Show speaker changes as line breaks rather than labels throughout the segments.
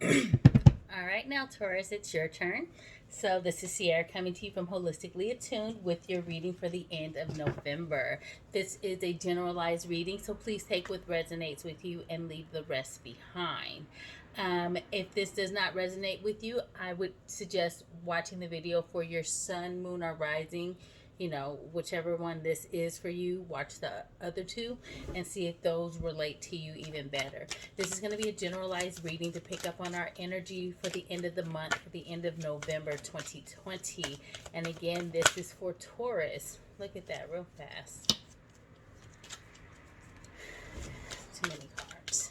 All right, now Taurus, it's your turn. So this is Sierra coming to you from Holistically Attuned with your reading for the end of November. This is a generalized reading, so please take what resonates with you and leave the rest behind. If this does not resonate with you, I would suggest watching the video for your sun, moon, or rising. Whichever one this is for you, watch the other two and see if those relate to you even better. This is going to be a generalized reading to pick up on our energy for the end of the month, for the end of November 2020. And again, this is for Taurus. Look at that real fast. Too many cards.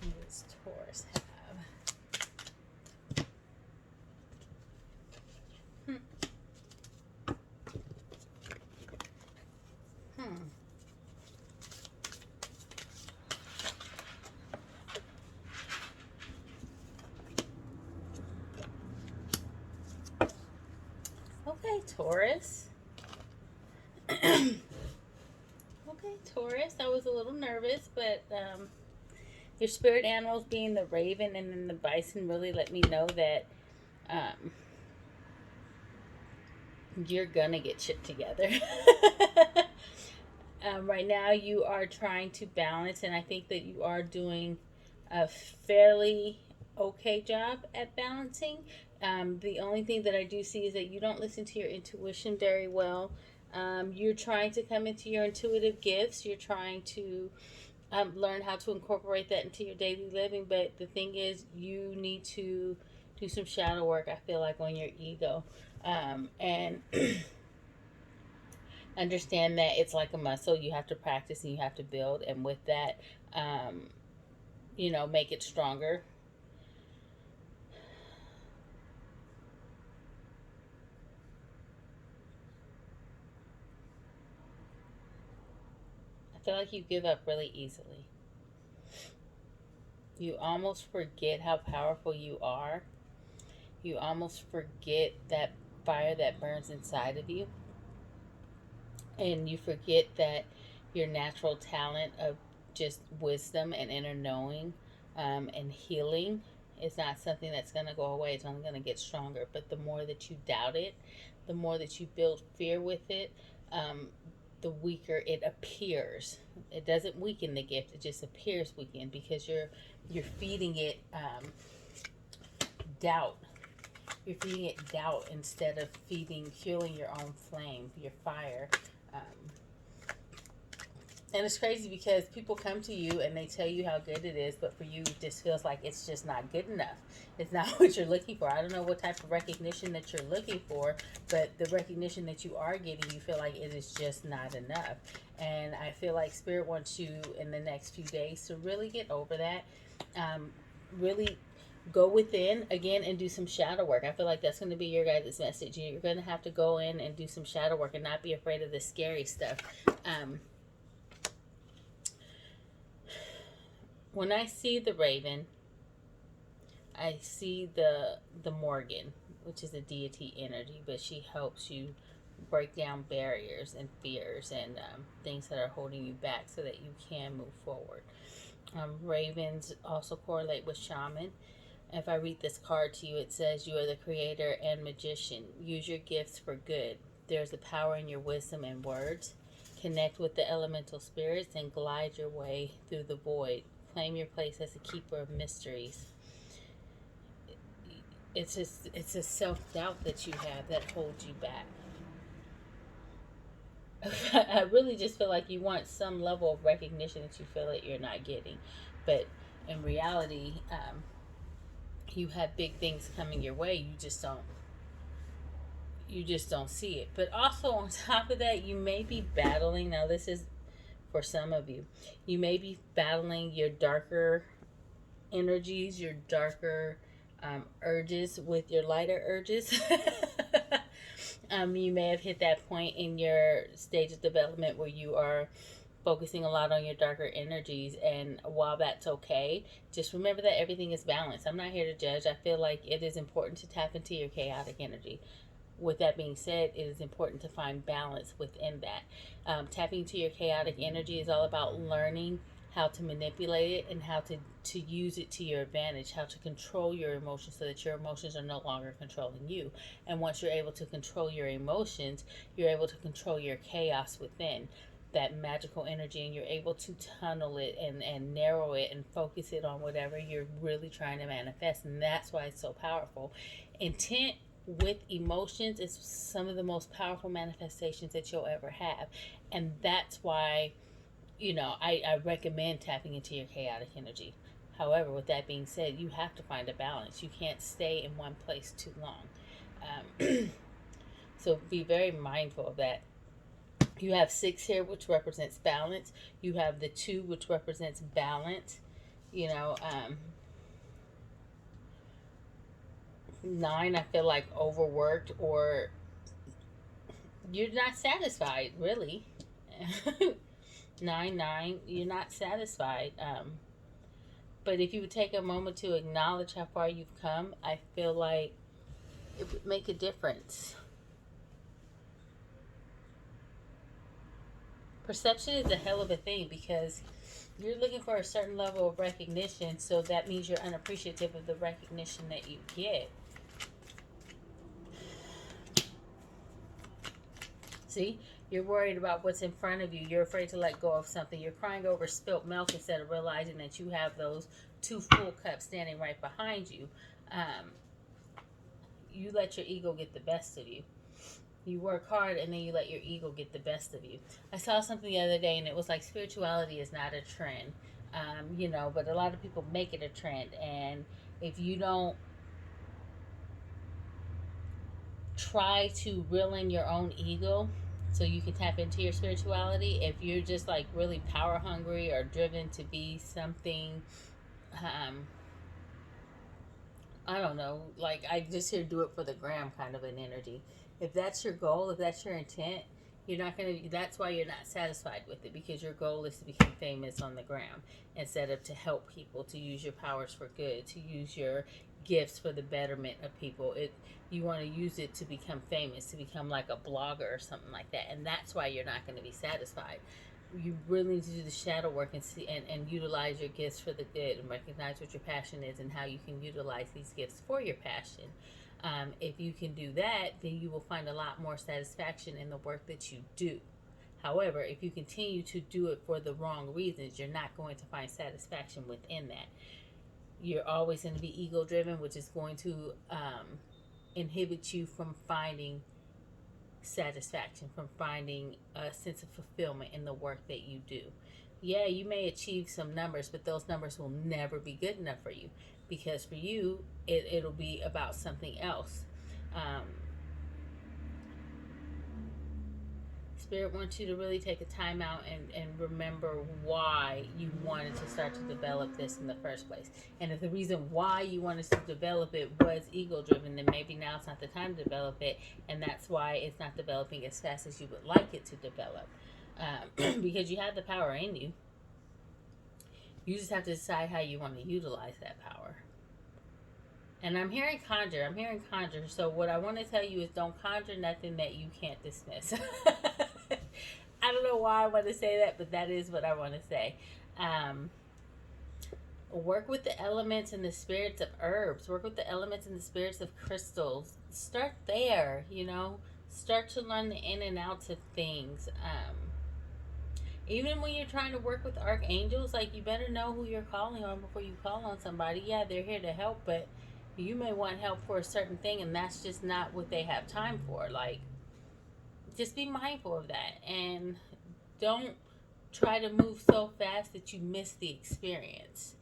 What does Taurus have? Hmm. Hmm. Okay, Taurus. Okay, Taurus. I was a little nervous, but your spirit animals, being the raven and then the bison, really let me know that um, you're gonna get shit together. Right now, you are trying to balance, and I think that you are doing a fairly okay job at balancing. The only thing that I do see is that you don't listen to your intuition very well. You're trying to come into your intuitive gifts. You're trying to learn how to incorporate that into your daily living. But the thing is, you need to do some shadow work, I feel like, on your ego. And understand that it's like a muscle. You have to practice and you have to build. And with that, um, make it stronger. I feel like you give up really easily. You almost forget how powerful you are. You almost forget that fire that burns inside of you. And you forget that your natural talent of just wisdom and inner knowing and healing is not something that's going to go away. It's only going to get stronger. But the more that you doubt it, the more that you build fear with it, um, the weaker it appears. It doesn't weaken the gift; it just appears weakened because you're feeding it doubt. You're feeding it doubt instead of fueling your own flame, your fire. Um, And it's crazy because people come to you and they tell you how good it is, but for you, it just feels like it's just not good enough. It's not what you're looking for. I don't know what type of recognition that you're looking for, but the recognition that you are getting, you feel like it is just not enough. And I feel like Spirit wants you in the next few days to really get over that. Really go within again and do some shadow work. I feel like that's going to be your guys' message. You're going to have to go in and do some shadow work and not be afraid of the scary stuff. When I see the raven, I see the Morgan, which is a deity energy, but she helps you break down barriers and fears and things that are holding you back so that you can move forward. Ravens also correlate with shaman. If I read this card to you, it says you are the creator and magician. Use your gifts for good. There's a power in your wisdom and words. Connect with the elemental spirits and glide your way through the void. Claim your place as a keeper of mysteries. It's a self doubt that you have that holds you back. I really just feel like you want some level of recognition that you feel that you're not getting, but in reality, you have big things coming your way. You just don't see it. But also on top of that, you may be battling. Now this is for some of you. You may be battling your darker energies, your darker urges with your lighter urges. You may have hit that point in your stage of development where you are focusing a lot on your darker energies. And while that's okay, just remember that everything is balanced. I'm not here to judge. I feel like it is important to tap into your chaotic energy. With that being said, it is important to find balance within that. Tapping into your chaotic energy is all about learning how to manipulate it, and how to use it to your advantage, how to control your emotions so that your emotions are no longer controlling you. And once you're able to control your emotions, you're able to control your chaos within, that magical energy, and you're able to tunnel it and narrow it and focus it on whatever you're really trying to manifest. And that's why it's so powerful. Intent with emotions is some of the most powerful manifestations that you'll ever have. And that's why, I recommend tapping into your chaotic energy. However, with that being said, you have to find a balance. You can't stay in one place too long. So be very mindful of that. You have 6 here, which represents balance. You have the 2, which represents balance. 9, I feel like overworked, or you're not satisfied, really. 9, you're not satisfied. But if you would take a moment to acknowledge how far you've come, I feel like it would make a difference. Perception is a hell of a thing, because you're looking for a certain level of recognition, so that means you're unappreciative of the recognition that you get. See, you're worried about what's in front of you. You're afraid to let go of something. You're crying over spilt milk instead of realizing that you have those 2 full cups standing right behind you. You let your ego get the best of you. You work hard, and then you let your ego get the best of you. I saw something the other day, and it was like, spirituality is not a trend, but a lot of people make it a trend. And if you don't try to reel in your own ego so you can tap into your spirituality, if you're just like really power hungry or driven to be something, I don't know, like I just hear do it for the gram kind of an energy. If that's your goal, if that's your intent, you're not going to, that's why you're not satisfied with it, because your goal is to become famous on the gram instead of to help people, to use your powers for good, to use your gifts for the betterment of people. You want to use it to become famous, to become like a blogger or something like that. And that's why you're not going to be satisfied. You really need to do the shadow work and see and utilize your gifts for the good, and recognize what your passion is and how you can utilize these gifts for your passion. If you can do that, then you will find a lot more satisfaction in the work that you do. However, if you continue to do it for the wrong reasons, you're not going to find satisfaction within that. You're always going to be ego driven, which is going to inhibit you from finding satisfaction, from finding a sense of fulfillment in the work that you do. Yeah, you may achieve some numbers, but those numbers will never be good enough for you, because for you, it'll be about something else. Um, Spirit wants you to really take a time out and remember why you wanted to start to develop this in the first place. And if the reason why you wanted to develop it was ego driven, then maybe now it's not the time to develop it. And that's why it's not developing as fast as you would like it to develop. Because you have the power in you. You just have to decide how you want to utilize that power. And I'm hearing conjure. So what I want to tell you is, don't conjure nothing that you can't dismiss. I don't know why I want to say that, but that is what I want to say. Work with the elements and the spirits of herbs. Work with the elements and the spirits of crystals. Start there, Start to learn the in and outs of things. Even when you're trying to work with archangels, like, you better know who you're calling on before you call on somebody. Yeah, they're here to help, but you may want help for a certain thing, and that's just not what they have time for. Like, just be mindful of that, and don't try to move so fast that you miss the experience.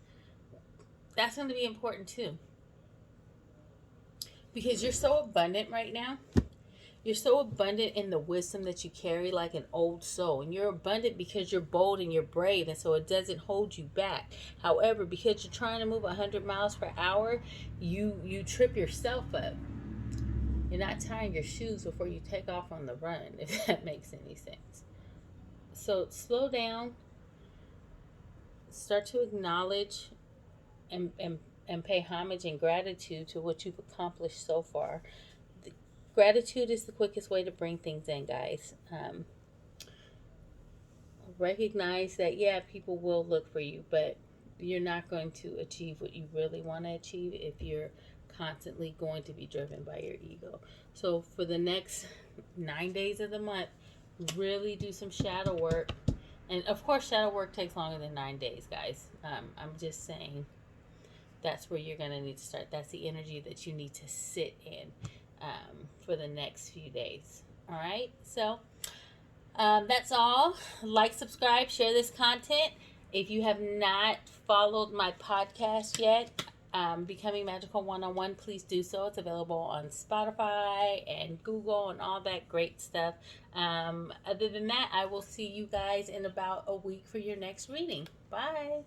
That's going to be important too, because you're so abundant right now. You're so abundant in the wisdom that you carry, like an old soul. And you're abundant because you're bold and you're brave, and so it doesn't hold you back. However, because you're trying to move 100 miles per hour, you trip yourself up. You're not tying your shoes before you take off on the run, if that makes any sense. So slow down. Start to acknowledge and pay homage and gratitude to what you've accomplished so far. Gratitude is the quickest way to bring things in, guys. recognize that, yeah, people will look for you, but you're not going to achieve what you really want to achieve if you're constantly going to be driven by your ego. So for the next 9 days of the month, really do some shadow work. And of course, shadow work takes longer than 9 days, guys. I'm just saying that's where you're going to need to start. That's the energy that you need to sit in for the next few days. All right. So that's all. Like, subscribe, share this content. If you have not followed my podcast yet, Becoming Magical 101, please do so. It's available on Spotify and Google and all that great stuff. Other than that, I will see you guys in about a week for your next reading. Bye.